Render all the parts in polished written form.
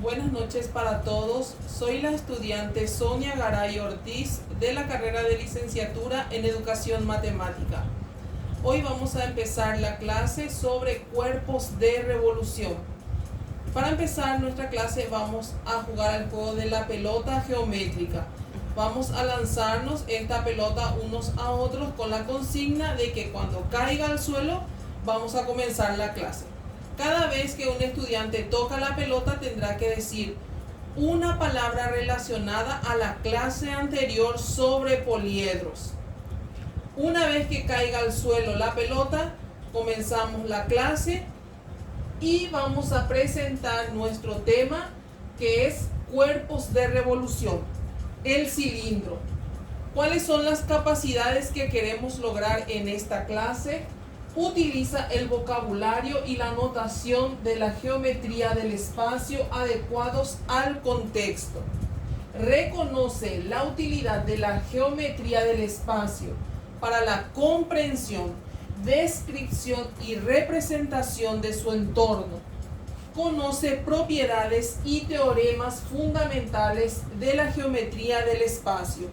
Buenas noches para todos. Soy la estudiante Sonia Garay Ortiz de la carrera de licenciatura en Educación Matemática. Hoy vamos a empezar la clase sobre cuerpos de revolución. Para empezar nuestra clase vamos a jugar al juego de la pelota geométrica. Vamos a lanzarnos esta pelota unos a otros con la consigna de que cuando caiga al suelo vamos a comenzar la clase. Cada vez que un estudiante toca la pelota tendrá que decir una palabra relacionada a la clase anterior sobre poliedros. Una vez que caiga al suelo la pelota, comenzamos la clase y vamos a presentar nuestro tema, que es cuerpos de revolución. El cilindro. ¿Cuáles son las capacidades que queremos lograr en esta clase? Utiliza el vocabulario y la notación de la geometría del espacio adecuados al contexto. Reconoce la utilidad de la geometría del espacio para la comprensión, descripción y representación de su entorno. Conoce propiedades y teoremas fundamentales de la geometría del espacio.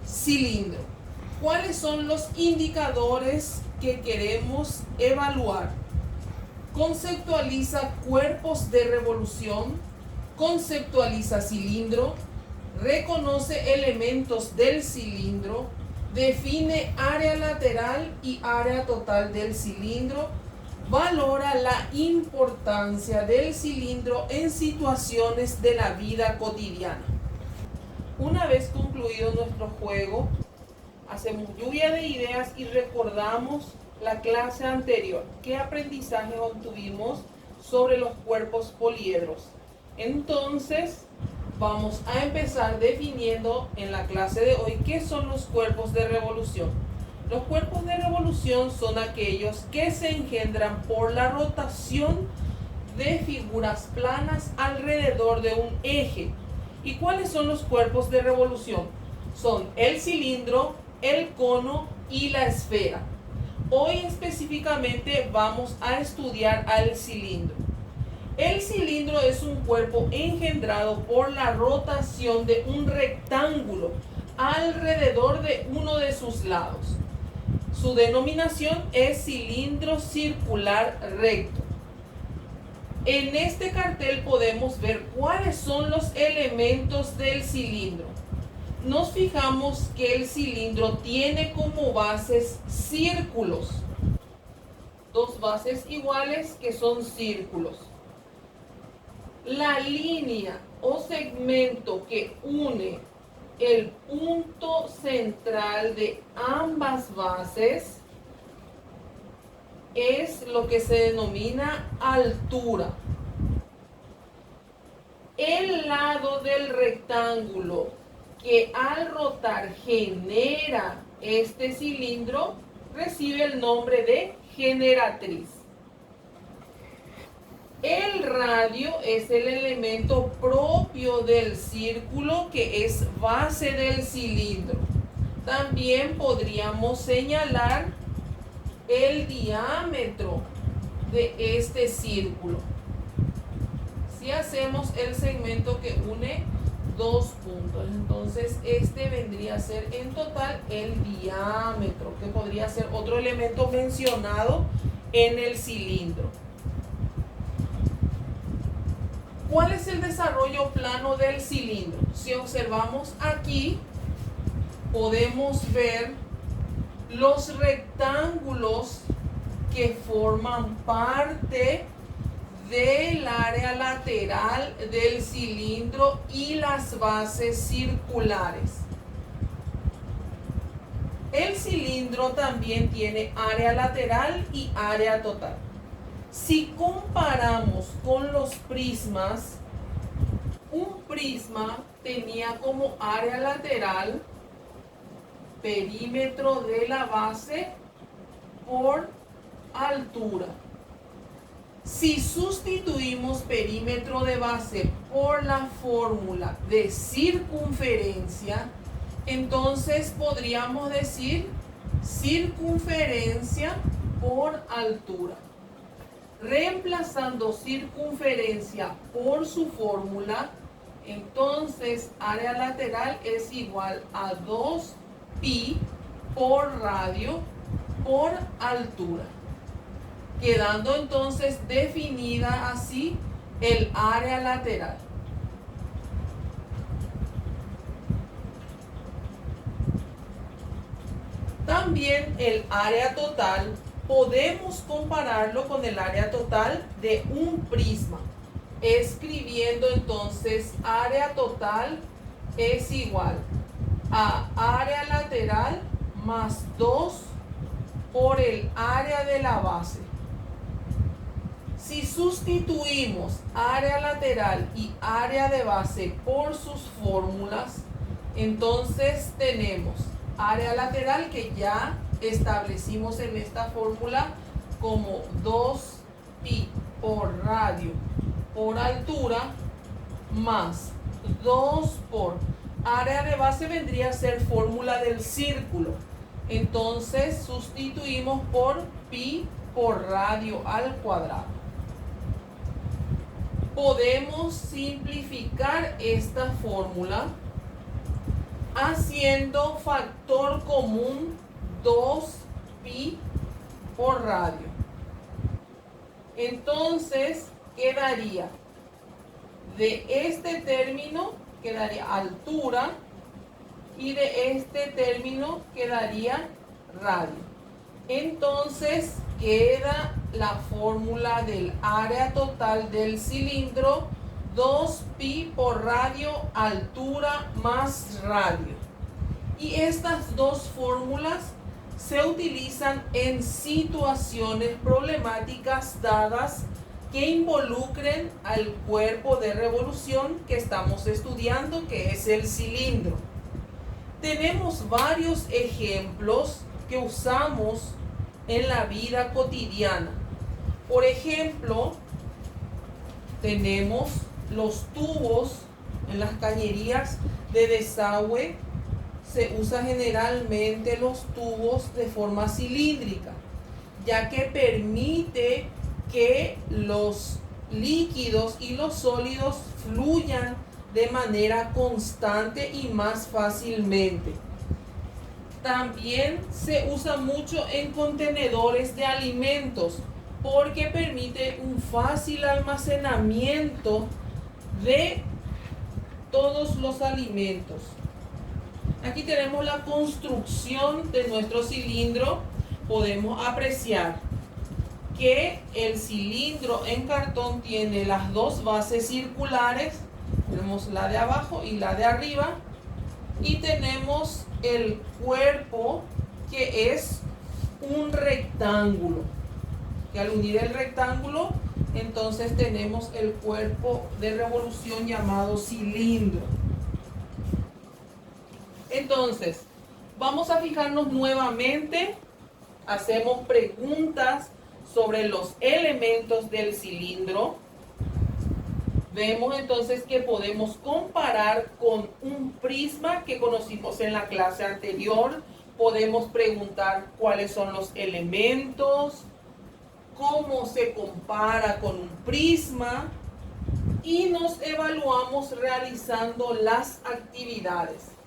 Cilindro. ¿Cuáles son los indicadores que queremos evaluar? Conceptualiza cuerpos de revolución, conceptualiza cilindro, reconoce elementos del cilindro, define área lateral y área total del cilindro, valora la importancia del cilindro en situaciones de la vida cotidiana. Una vez concluido nuestro juego, hacemos lluvia de ideas y recordamos la clase anterior. ¿Qué aprendizaje obtuvimos sobre los cuerpos poliedros? Entonces, vamos a empezar definiendo en la clase de hoy qué son los cuerpos de revolución. Los cuerpos de revolución son aquellos que se engendran por la rotación de figuras planas alrededor de un eje. ¿Y cuáles son los cuerpos de revolución? Son el cilindro, el cono y la esfera. Hoy específicamente vamos a estudiar al cilindro. El cilindro es un cuerpo engendrado por la rotación de un rectángulo alrededor de uno de sus lados. Su denominación es cilindro circular recto. En este cartel podemos ver cuáles son los elementos del cilindro. Nos fijamos que el cilindro tiene como bases círculos. Dos bases iguales que son círculos. La línea o segmento que une el punto central de ambas bases es lo que se denomina altura. El lado del rectángulo que al rotar genera este cilindro recibe el nombre de generatriz. El radio es el elemento propio del círculo que es base del cilindro. También podríamos señalar el diámetro de este círculo. Si hacemos el segmento que une dos puntos, entonces este vendría a ser en total el diámetro, que podría ser otro elemento mencionado en el cilindro. ¿Cuál es el desarrollo plano del cilindro? Si observamos aquí, podemos ver los rectángulos que forman parte del área lateral del cilindro y las bases circulares. El cilindro también tiene área lateral y área total. Si comparamos con los prismas, un prisma tenía como área lateral perímetro de la base por altura. Si sustituimos perímetro de base por la fórmula de circunferencia, entonces podríamos decir circunferencia por altura. Reemplazando circunferencia por su fórmula, entonces área lateral es igual a 2pi por radio por altura, quedando entonces definida así el área lateral. También el área total podemos compararlo con el área total de un prisma, escribiendo entonces área total es igual a área lateral más 2 por el área de la base. Si sustituimos área lateral y área de base por sus fórmulas, entonces tenemos área lateral que ya establecimos en esta fórmula como 2pi por radio por altura más 2 por área de base vendría a ser fórmula del círculo. Entonces sustituimos por pi por radio al cuadrado. Podemos simplificar esta fórmula haciendo factor común 2pi por radio. Entonces quedaría de este término quedaría altura y de este término quedaría radio. Entonces queda la fórmula del área total del cilindro 2pi por radio altura más radio. Y estas dos fórmulas se utilizan en situaciones problemáticas dadas que involucren al cuerpo de revolución que estamos estudiando, que es el cilindro. Tenemos varios ejemplos que usamos en la vida cotidiana. Por ejemplo, tenemos los tubos en las cañerías de desagüe. Se usa generalmente los tubos de forma cilíndrica, ya que permite que los líquidos y los sólidos fluyan de manera constante y más fácilmente. También se usa mucho en contenedores de alimentos porque permite un fácil almacenamiento de todos los alimentos. Aquí tenemos la construcción de nuestro cilindro. Podemos apreciar que el cilindro en cartón tiene las dos bases circulares. Tenemos la de abajo y la de arriba. Y tenemos el cuerpo que es un rectángulo. Que al unir el rectángulo, entonces tenemos el cuerpo de revolución llamado cilindro. Entonces, vamos a fijarnos nuevamente. Hacemos preguntas sobre los elementos del cilindro. Vemos entonces que podemos comparar con un prisma que conocimos en la clase anterior. Podemos preguntar cuáles son los elementos, cómo se compara con un prisma y nos evaluamos realizando las actividades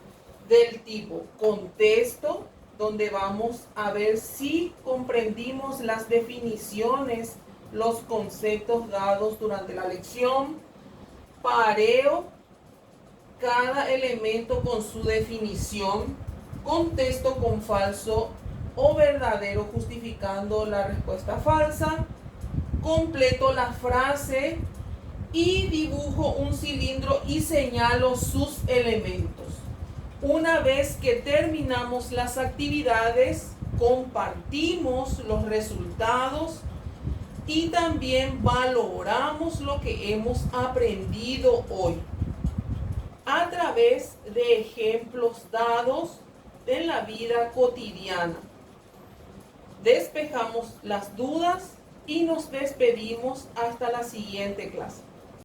del tipo contesto, donde vamos a ver si comprendimos las definiciones, los conceptos dados durante la lección. Pareo, cada elemento con su definición. Contesto con falso o verdadero justificando la respuesta falsa. Completo la frase y dibujo un cilindro y señalo sus elementos. Una vez que terminamos las actividades, compartimos los resultados y también valoramos lo que hemos aprendido hoy a través de ejemplos dados en la vida cotidiana. Despejamos las dudas y nos despedimos hasta la siguiente clase.